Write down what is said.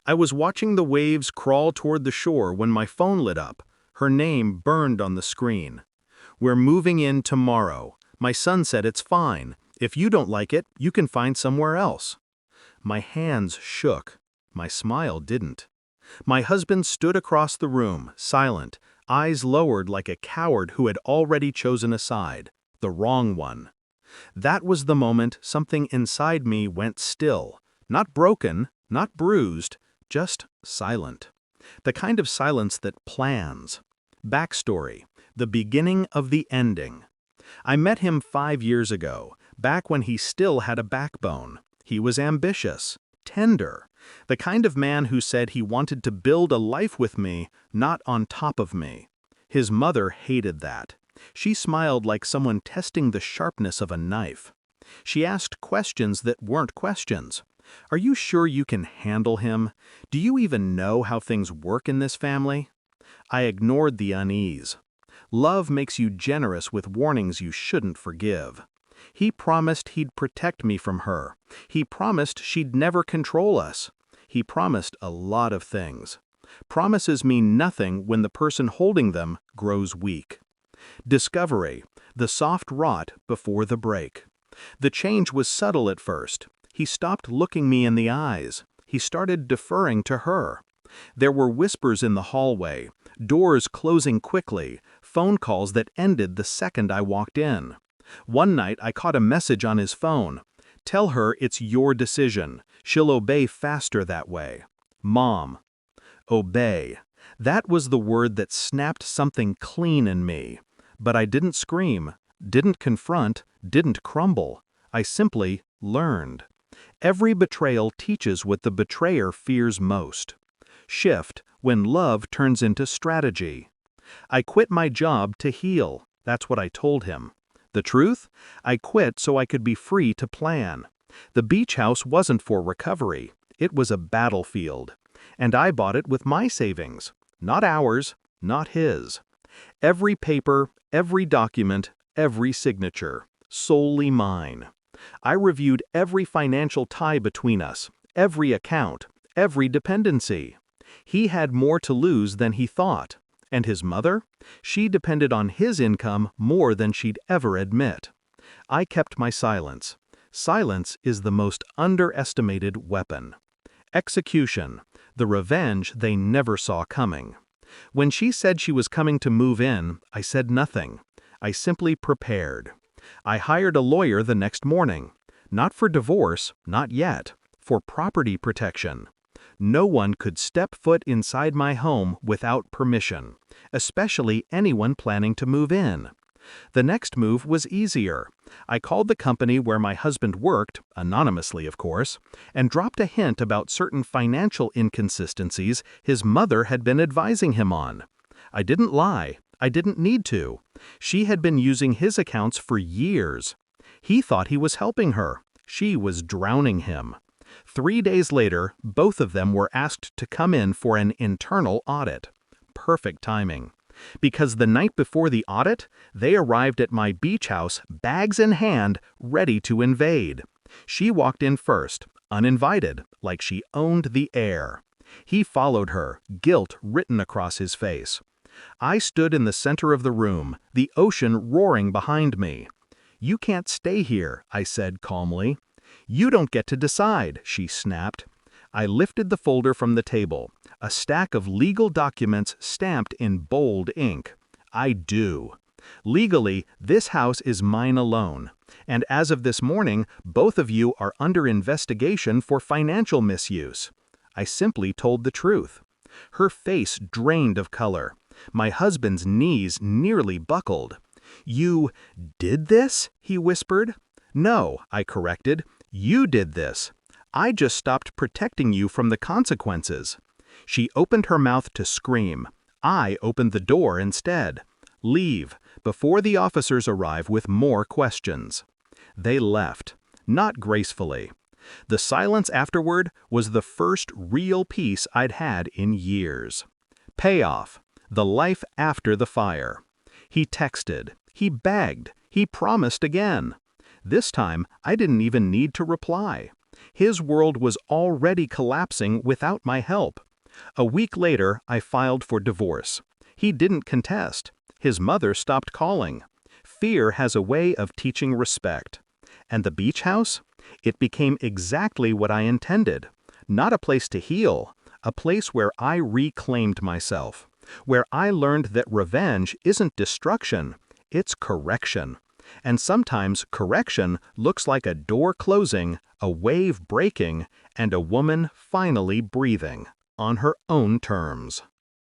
I was watching the waves crawl toward the shore when my phone lit up. Her name burned on the screen. "We're moving in tomorrow. My son said it's fine. If you don't like it, you can find somewhere else." My hands shook. My smile didn't. My husband stood across the room, silent, eyes lowered like a coward who had already chosen a side, the wrong one. That was the moment something inside me went still, not broken, not bruised, just silent. The kind of silence that plans. Backstory: the beginning of the ending. I met him 5 years ago, back when he still had a backbone. He was ambitious, tender, the kind of man who said he wanted to build a life with me, not on top of me. His mother hated that. She smiled like someone testing the sharpness of a knife. She asked questions that weren't questions. "Are you sure you can handle him? Do you even know how things work in this family?" I ignored the unease. Love makes you generous with warnings you shouldn't forgive. He promised he'd protect me from her. He promised she'd never control us. He promised a lot of things. Promises mean nothing when the person holding them grows weak. Discovery: the soft rot before the break. The change was subtle at first. He stopped looking me in the eyes. He started deferring to her. There were whispers in the hallway, doors closing quickly, phone calls that ended the second I walked in. One night I caught a message on his phone. "Tell her it's your decision. She'll obey faster that way." Mom. Obey. That was the word that snapped something clean in me. But I didn't scream, didn't confront, didn't crumble. I simply learned. Every betrayal teaches what the betrayer fears most. Shift when love turns into strategy. I quit my job to heal. That's what I told him. The truth? I quit so I could be free to plan. The beach house wasn't for recovery. It was a battlefield. And I bought it with my savings. Not ours, not his. Every paper, every document, every signature. Solely mine. I reviewed every financial tie between us, every account, every dependency. He had more to lose than he thought. And his mother? She depended on his income more than she'd ever admit. I kept my silence. Silence is the most underestimated weapon. Execution: the revenge they never saw coming. When she said she was coming to move in, I said nothing. I simply prepared. I hired a lawyer the next morning. Not for divorce, not yet. For property protection. No one could step foot inside my home without permission, especially anyone planning to move in. The next move was easier. I called the company where my husband worked, anonymously of course, and dropped a hint about certain financial inconsistencies his mother had been advising him on. I didn't lie. I didn't need to. She had been using his accounts for years. He thought he was helping her. She was drowning him. 3 days later, both of them were asked to come in for an internal audit. Perfect timing. Because the night before the audit, they arrived at my beach house, bags in hand, ready to invade. She walked in first, uninvited, like she owned the air. He followed her, guilt written across his face. I stood in the center of the room, the ocean roaring behind me. "You can't stay here," I said calmly. "You don't get to decide," she snapped. I lifted the folder from the table, a stack of legal documents stamped in bold ink. I do. Legally, this house is mine alone. And as of this morning, both of you are under investigation for financial misuse. I simply told the truth. Her face drained of color. My husband's knees nearly buckled. "You did this?" he whispered. "No," I corrected. "You did this. I just stopped protecting you from the consequences." She opened her mouth to scream. I opened the door instead. "Leave, before the officers arrive with more questions." They left, not gracefully. The silence afterward was the first real peace I'd had in years. Payoff: the life after the fire. He texted, he begged, he promised again. This time, I didn't even need to reply. His world was already collapsing without my help. A week later, I filed for divorce. He didn't contest. His mother stopped calling. Fear has a way of teaching respect. And the beach house? It became exactly what I intended. Not a place to heal, a place where I reclaimed myself, where I learned that revenge isn't destruction, it's correction. And sometimes correction looks like a door closing, a wave breaking, and a woman finally breathing on her own terms.